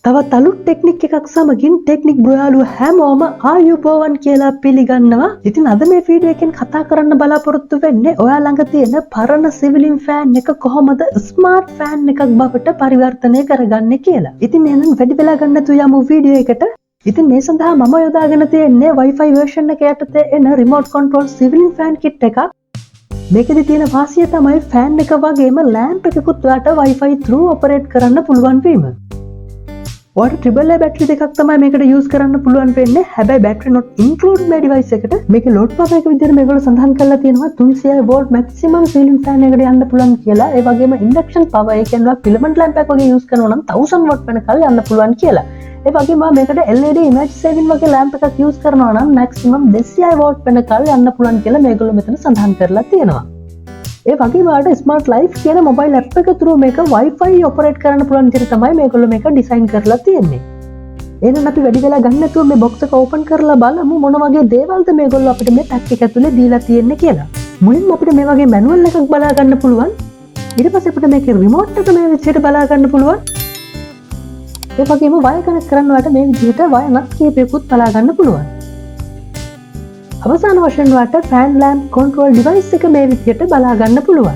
තවත් අලුත් ටෙක්නික් එකක් සමගින් ටෙක්නික් බ්‍රොයාලු හැමෝම ආයුබෝවන් කියලා පිළිගන්නවා. ඉතින් අද මේ වීඩියෝ එකෙන් කතා කරන්න බලාපොරොත්තු වෙන්නේ ඔයා ළඟ තියෙන පරණ සිවිලින් ෆෑන් එක කොහොමද ස්මාර්ට් ෆෑන් එකක් බවට පරිවර්තනය කරගන්නේ කියලා. ඉතින් එහෙනම් වැඩි වෙලා ගන්න නැතුව යමු වීඩියෝ එකට. ඉතින් මේ සඳහා මම යොදාගෙන තියෙන්නේ Wifi version එක යටතේ එන remote control සිවිලින් ෆෑන් kit එකක්. මේකෙදි තියෙන වාසිය තමයි ෆෑන් එක වගේම ලෑම්ප් එකකුත් ඔයාලට Wifi through operate කරන්න පුළුවන් වීම. ඔයාලට triple A බැටරි දෙකක් තමයි මේකට use කරන්න පුළුවන් වෙන්නේ. හැබැයි battery not include මේ device එකට. මේකේ load power එක විදිහට මේගොල්ලෝ සඳහන් කරලා තියෙනවා 300 volt maximum ceiling fan එකකට යන්න පුළුවන් කියලා. ඒ වගේම induction power එක කියනවා filament lamp එකක් වගේ use කරනවා නම් 1000 watt වෙනකල් යන්න පුළුවන් කියලා. ඒ වගේම මේකට LED image saving වගේ lamp එකක් use කරනවා නම් maximum 200 watt වෙනකල් යන්න පුළුවන් කියලා මේගොල්ලෝ මෙතන සඳහන් කරලා තියෙනවා. ඒ වගේම ඔයාලට ස්මාර්ට් ලයිෆ් කියන මොබයිල් ඇප් එක through මේක Wi-Fi ඔපරේට් කරන්න පුළුවන් විදිහට තමයි මේගොල්ලෝ මේක ඩිසයින් කරලා තියෙන්නේ. එහෙනම් අපි වැඩි වෙලා ගන්න නැතුව මේ box එක open කරලා බලමු මොන වගේ දේවල්ද මේගොල්ලෝ අපිට මේ පැක් එක ඇතුලේ දීලා තියෙන්නේ කියලා. මුලින්ම අපිට මේ වගේ මැනුවල් එකක් බලා ගන්න පුළුවන්. ඊට පස්සේ අපිට මේකේ රිමෝට් එක මේ විදිහට බලා ගන්න පුළුවන්. ඒ වගේම wire connect කරන්න ඔයාලට මේ විදිහට wire nut කීපයකුත් බලා ගන්න පුළුවන්. අවසාන වශයෙන් ඔයාලට fan lamp control device එක මේ විදිහට බලා ගන්න පුළුවන්.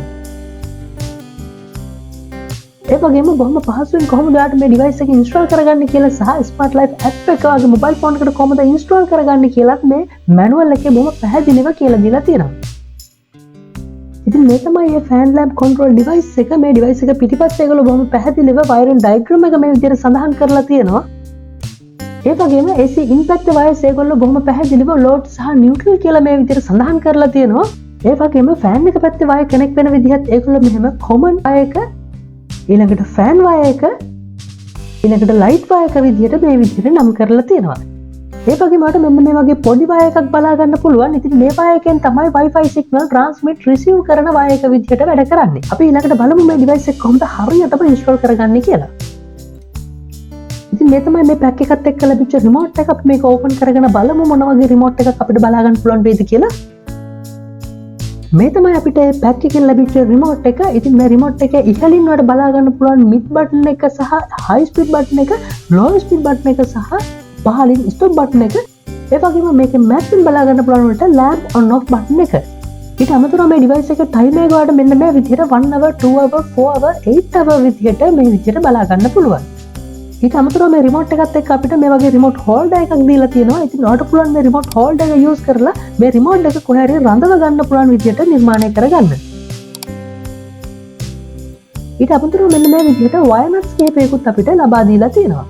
ඒ වගේම බොහොම පහසුවෙන් කොහොමද ඔයාලට මේ device එක install කරගන්නේ කියලා සහ smart life app එක වගේ mobile phone එකකට කොහොමද install කරගන්නේ කියලාත් මේ manual එකේ බොහොම පැහැදිලිව කියලා දීලා තියෙනවා. ඉතින් මේ තමයි මේ fan lamp control device එක. මේ device එක පිටිපස්සේ ඒගොල්ලෝ බොහොම පැහැදිලිව wiring diagram එක මේ විදිහට සඳහන් කරලා තියෙනවා. ඒ වගේම AC impact wires ඒගොල්ලෝ බොහොම පැහැදිලිව load සහ neutral කියලා මේ විදිහට සඳහන් කරලා තියෙනවා. ඒ වගේම fan එක පැත්තේ wire connect වෙන විදිහත් ඒගොල්ලෝ මෙහෙම common wire එක, ඊළඟට fan wire එක, ඊළඟට light wire එක විදිහට මේ විදිහට නම් කරලා තියෙනවා. ඒ වගේම ඔයාලට මෙන්න මේ වගේ පොඩි wire එකක් බලා ගන්න පුළුවන්. ඉතින් මේ wire එකෙන් තමයි Wi-Fi signal transmit receive කරන wire එක විදිහට වැඩ කරන්නේ. අපි ඊළඟට බලමු මේ device එක කොහොමද හරියටම install කරගන්නේ කියලා. ඉතින් මේ තමයි මේ පැක් එකත් එක්ක ලැබිච්ච රිමෝට් එක. අපි මේක ඕපන් කරගෙන බලමු මොන වගේ රිමෝට් එකක් අපිට බලා ගන්න පුළුවන් වේද කියලා. මේ තමයි අපිට මේ පැක් එකෙන් ලැබිච්ච රිමෝට් එක. ඉතින් මේ රිමෝට් එකේ ඉහළින් වලට බලා ගන්න පුළුවන් mid button එක සහ high speed button එක, low speed button එක සහ පහළින් stop button එක. ඒ වගේම මේකේ මැප්ෙන් බලා ගන්න පුළුවන් වලට lamp on off button එක. ඊට අමතරව මේ device එකේ time එක වලට මෙන්න මේ විදිහට 1 hour, 2 hour, 4 hour, 8 hour විදිහට මේ විදිහට බලා ගන්න පුළුවන්. ඊට අමතරව මේ රිමෝට් එකත් එක්ක අපිට මේ වගේ රිමෝට් හෝල්ඩර් එකක් දීලා තියෙනවා. ඉතින් ඔයාලට පුළුවන් මේ රිමෝට් හෝල්ඩර් එක යූස් කරලා මේ රිමෝට් එක කොහේ හරි රඳව ගන්න පුළුවන් විදිහට නිර්මාණය කරගන්න. ඊට අමතරව මෙන්න මේ විදිහට wire nuts කීපයකුත් අපිට ලබා දීලා තියෙනවා.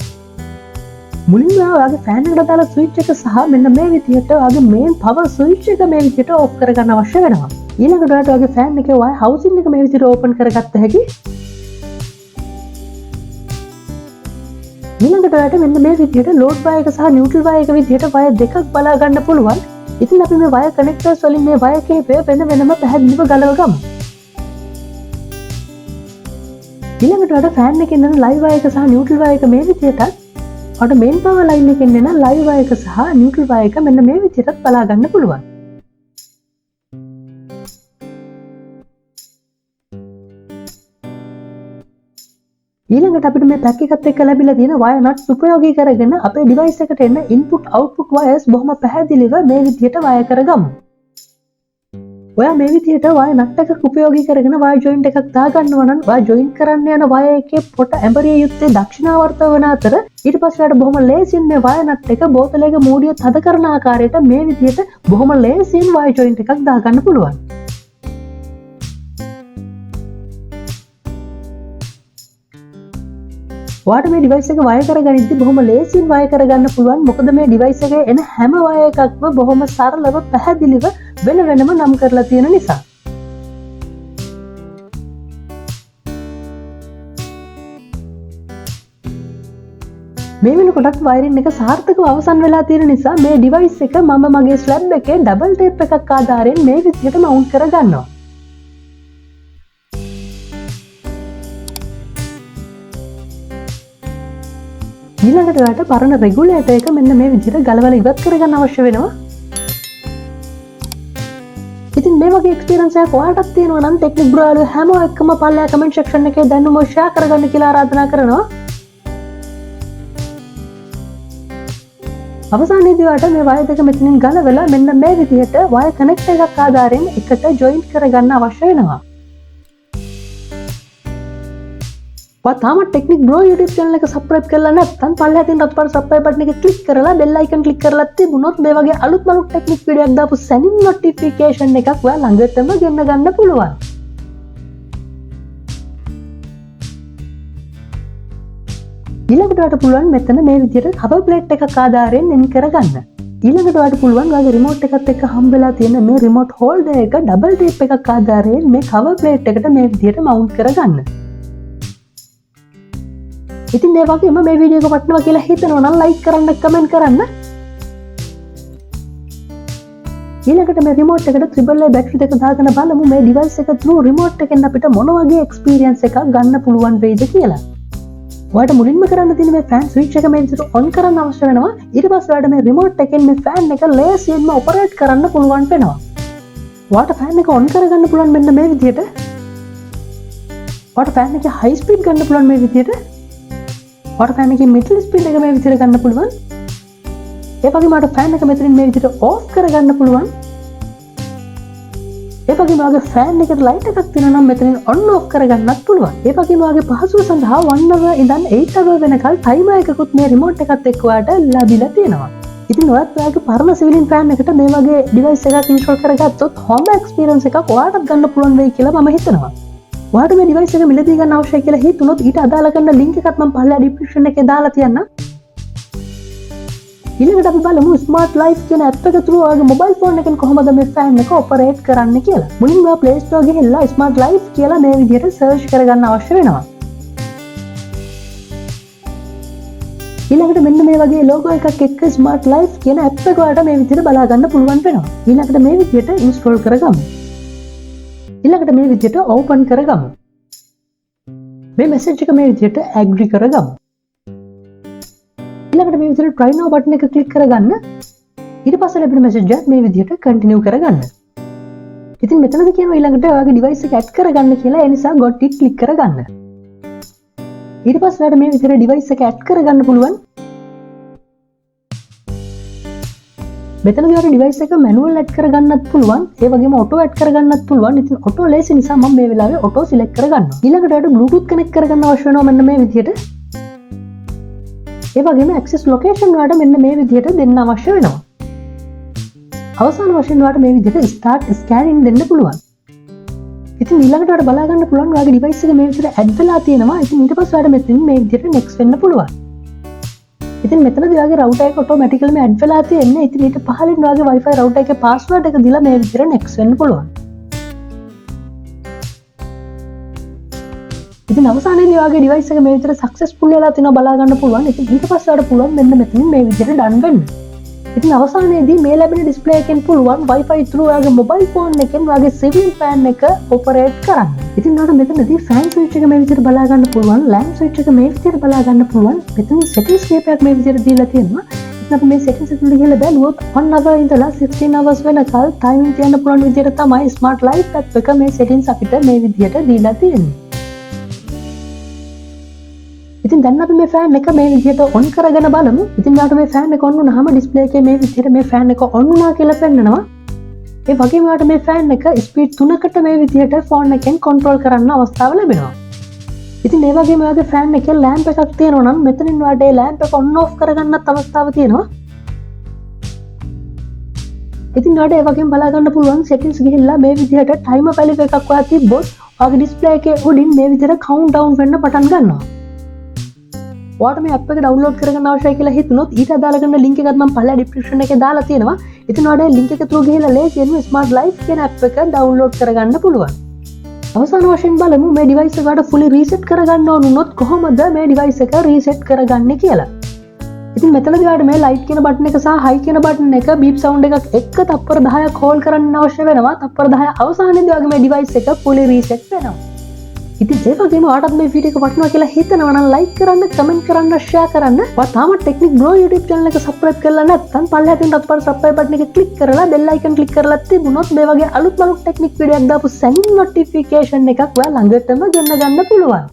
මුලින්ම ඔයාගේ ෆෑන් එකට දාලා ස්විච් එක සහ මෙන්න මේ විදිහට ඔයාගේ මේන් පවර් ස්විච් එක මේ විදිහට ඔෆ් කරගන්න අවශ්‍ය වෙනවා. ඊළඟට ඔයාලට ඔයාගේ ෆෑන් එකේ wire housing එක මේ විදිහට ඕපන් කරගත්ත හැකි. ඊළඟට ඔයාලට මෙන්න මේ විදිහට load wire එක සහ neutral wire එක විදිහට wire දෙකක් බලා ගන්න පුළුවන්. ඉතින් අපි මේ wire connectors වලින් මේ wire කීපය වෙනම පැහැදිලිව ගලව ගමු. ඊළඟට ඔයාලට fan එකෙන් එන live wire එක සහ neutral wire එක මේ විදිහට ඔයාලට main power line එකෙන් එන live wire එක සහ neutral wire එක මෙන්න මේ විදිහට බලා ගන්න පුළුවන්. ඊළඟට අපිට මේ පැක් එකත් එක්ක ලැබිලා තියෙන wire nuts උපයෝගී කරගෙන අපේ device එකට එන input output wires බොහොම පැහැදිලිව මේ විදිහට wire කරගමු. ඔයා මේ විදිහට wire nut එකක් උපයෝගී කරගෙන wire joint එකක් දාගන්නවා නම් wire joint කරන්න යන wire එකේ පොට ඇඹරිය යුත්තේ දක්ෂිනාවර්තව වන අතර ඊට පස්සේ ඔයාලට බොහොම ලේසියෙන් මේ wire nut එක බෝතලයක මූඩිය තද කරන ආකාරයට මේ විදිහට බොහොම ලේසියෙන් wire joint එකක් දාගන්න පුළුවන්. ඔයාට මේ device එක wire කරගනිද්දි බොහොම ලේසියෙන් wire කරගන්න පුළුවන්. මොකද මේ device එකේ එන හැම wire එකක්ම බොහොම සරලව පැහැදිලිව වෙනම නම් කරලා තියෙන නිසා. මේ වෙනකොටත් wiring එක සාර්ථකව අවසන් වෙලා තියෙන නිසා මේ device එක මම මගේ slab එකේ double tape එකක් ආධාරයෙන් මේ විදිහට mount කරගන්නවා. ඊළඟට ඔයාලට පරණ රෙගුලේටර් එක මෙන්න මේ විදිහට ගලවලා ඉවත් කරගන්න අවශ්‍ය වෙනවා. ඉතින් මේ වගේ එක්ස්පීරියන්ස් එකක් ඔයාලටත් තියෙනවා නම් ටෙක්නික් බ්‍රෝයාලු හැමෝ එක්කම පල්ලෙහා කමෙන්ට් සෙක්ෂන් එකේ දැනුම ෂෙයා කරගන්න කියලා ආරාධනා කරනවා. අවසානයේදී ඔයාලට මේ වයර් දෙක මෙතනින් ගලවලා මෙන්න මේ විදිහට වයර් කනෙක්ටර් එකක් ආධාරයෙන් එකට ජොයින්ට් කරගන්න අවශ්‍ය වෙනවා. ඔයා තාම ටෙක්නික් බ්‍රෝ YouTube channel එක subscribe කරලා නැත්නම් පල්ලෙහා තියෙන රතු පාට subscribe button එක click කරලා bell icon click කරලා තිබුණොත් මේ වගේ අලුත් මලුත් ටෙක්නික් වීඩියෝ එකක් දාපු සැනින් notification එකක් ඔයා ළඟටම ගෙන්න ගන්න පුළුවන්. ඊළඟට ඔයාලට පුළුවන් මෙතන මේ විදිහට cover plate එකක් ආධාරයෙන් එන් කරගන්න. ඊළඟට ඔයාලට පුළුවන් ඔයාගේ remote එකත් එක්ක හම්බෙලා තියෙන මේ remote holder එක double tape එකක් ආධාරයෙන් මේ cover plate එකට මේ විදිහට mount කරගන්න. ඉතින් මේ වගේම මේ වීඩියෝ එක වටිනවා කියලා හිතනවා නම් like කරන්න, comment කරන්න. ඊළඟට මේ remote එකට AAA battery දෙක දාගෙන බලමු මේ device එක through remote එකෙන් අපිට මොන වගේ experience එකක් ගන්න පුළුවන් වෙයිද කියලා. ඔයාලට මුලින්ම කරන්න තියෙන මේ fan switch එක මේ විදිහට on කරන්න අවශ්‍ය වෙනවා. ඊට පස්සේ ඔයාලට මේ remote එකෙන් මේ fan එක ලේසියෙන්ම operate කරන්න පුළුවන් වෙනවා. ඔයාලට fan එක on කරගන්න පුළුවන් මෙන්න මේ විදිහට. ඔයාලට fan එකේ high speed ගන්න පුළුවන් මේ විදිහට. ඔයාලට fan එකේ middle speed එක මේ විදිහට ගන්න පුළුවන්. ඒ වගේම ඔයාලට fan එක මෙතනින් මේ විදිහට off කරගන්න පුළුවන්. ඒ වගේම ඔයාගේ fan එකට light එකක් තියෙනවා නම් මෙතනින් on off කරගන්නත් පුළුවන්. ඒ වගේම ඔයාගේ පහසුව සඳහා 1 hour ඉඳන් 8 hour වෙනකල් timer එකකුත් මේ remote එකත් එක්ක ඔයාලට ලැබිලා තියෙනවා. ඉතින් ඔයත් ඔයාගේ පරණ ceiling fan එකට මේ වගේ device එකක් install කරගත්තොත් home experience එකක් ඔයාලටත් ගන්න පුළුවන් වෙයි කියලා මම හිතනවා. ඔයාලට මේ device එක මිලදී ගන්න අවශ්‍යයි කියලා හිතුනොත් ඊට අදාළ කරන link එකත් මම පහළ description එකේ දාලා තියන්නම්. ඊළඟට අපි බලමු smart life කියන app එක through ඔයාගේ mobile phone එකෙන් කොහොමද මේ fan එක operate කරන්න කියලා. මුලින්ම ඔයා Play Store ගිහිල්ලා smart life කියලා මේ විදිහට search කරගන්න අවශ්‍ය වෙනවා. ඊළඟට මෙන්න මේ වගේ logo එකක් එක්ක smart life කියන app එක ඔයාලට මේ විදිහට බලා ගන්න පුළුවන් වෙනවා. ඊළඟට මේ විදිහට install කරගමු. ඊළඟට මේ විදිහට open කරගමු. මේ message එක මේ විදිහට agree කරගමු. ඊළඟට මේ විදිහට try now button එක click කරගන්න. ඊට පස්සේ ලැබෙන message එක මේ විදිහට continue කරගන්න. ඉතින් මෙතනදී කියනවා ඊළඟට ඔයාගේ device එක add කරගන්න කියලා. ඒ නිසා got it click කරගන්න. ඊට පස්සේ ඔයාලට මේ විදිහට device එක add කරගන්න පුළුවන්. මෙතනදී ඔයාලට device එක manual add කරගන්නත් පුළුවන්. ඒ වගේම auto add කරගන්නත් පුළුවන්. ඉතින් auto ලේසි නිසා මම මේ වෙලාවේ auto select කරගන්නවා. ඊළඟට ඔයාලට bluetooth connect කරගන්න අවශ්‍ය වෙනවා මෙන්න මේ විදිහට. ඒ වගේම access location වලට මෙන්න මේ විදිහට දෙන්න අවශ්‍ය වෙනවා. අවසාන වශයෙන් ඔයාලට මේ විදිහට start scanning දෙන්න පුළුවන්. ඉතින් ඊළඟට ඔයාලට බලා ගන්න පුළුවන් ඔයාගේ device එක මේ විදිහට add වෙලා තියෙනවා. ඉතින් ඊට පස්සේ ඔයාලට මෙතනින් මේ විදිහට next වෙන්න පුළුවන්. ඉතින් මෙතනදී ඔයාගේ router එක automatically add වෙලා තියෙන්නේ. ඉතින් ඊට පහළින් ඔයාගේ Wi-Fi router එකේ password එක දීලා මේ විදිහට next වෙන්න පුළුවන්. ඉතින් අවසානයේදී ඔයාගේ device එක මේ විදිහට successful වෙලා තියෙනවා බලා ගන්න පුළුවන්. ඉතින් ඊට පස්සේ ඔයාලට පුළුවන් මෙන්න මෙතනින් මේ විදිහට done වෙන්න. ඉතින් අවසානයේදී මේ ලැබෙන display එකෙන් පුළුවන් Wi-Fi through ඔයාගේ mobile phone එකෙන් ඔයාගේ ceiling fan එක operate කරන්න. ඉතින් ඔයාලට මෙතනදී fan switch එක මේ විදිහට බලා ගන්න පුළුවන්, lamp switch එක මේ විදිහට බලා ගන්න පුළුවන්. මෙතන settings කීපයක් මේ විදිහට දීලා තියෙනවා. ඉතින් අපි මේ settings එකට ගිහලා බලුවොත් 1 hour ඉඳලා 16 hours වෙනකල් timing තියන්න පුළුවන් විදිහට තමයි smart life app එක මේ settings අපිට මේ විදිහට දීලා තියෙන්නේ. ඉතින් දැන් අපි මේ fan එක මේ විදිහට on කරගෙන බලමු. ඉතින් ඔයාලට මේ fan එක on වුණාම display එකේ මේ විදිහට මේ fan එක on වුණා කියලා පෙන්නනවා. ඒ වගේම ඔයාලට මේ fan එක speed 3කට මේ විදිහට phone එකෙන් control කරන්න අවස්ථාව ලැබෙනවා. ඉතින් මේ වගේම ඔයාගේ fan එකේ lamp එකක් තියෙනවා නම් මෙතනින් ඔයාලට ඒ lamp එක on off කරගන්නත් අවස්ථාව තියෙනවා. ඉතින් ඔයාලට ඒ වගේම බලා ගන්න පුළුවන් settings ගිහිල්ලා මේ විදිහට timer value එකක් ඔයා තිබ්බොත් ඔයාගේ display එකේ උඩින් මේ විදිහට count down වෙන්න පටන් ගන්නවා. ඔයාලට මේ app එක download කරගන්න අවශ්‍යයි කියලා හිතුනොත් ඊට අදාළ කරන link එකත් මම පහළ description එකේ දාලා තියෙනවා. ඉතින් ඔයාලට link එක through ගිහලා ලේසියෙන්ම smart life කියන app එක download කරගන්න පුළුවන්. අවසාන වශයෙන් බලමු මේ device එක ඔයාලට fully reset කරගන්න ඕන වුණොත් කොහොමද මේ device එක reset කරගන්නේ කියලා. ඉතින් මෙතනදී ඔයාලට මේ light කියන button එක සහ high කියන button එක beep sound එකක් එක්ක තප්පර 10ක් hold කරන්න අවශ්‍ය වෙනවා. තප්පර 10 අවසානයේදී ඔයාගේ මේ device එක fully reset වෙනවා. ඉතින් ඒ වගේම ඔයාලට මේ වීඩියෝ එක වටිනවා කියලා හිතනවා නම් like කරන්න, comment කරන්න, share කරන්න. ඔයා තාම ටෙක්නික් බ්‍රෝ YouTube channel එක subscribe කරලා නැත්නම් පල්ලෙහා තියෙන රතු පාට subscribe button එක click කරලා bell icon click කරලා තිබුණොත් මේ වගේ අලුත් ටෙක්නික් වීඩියෝ එකක් දාපු සැනින් notification එකක් ඔයා ළඟටම ගෙන්න ගන්න පුළුවන්.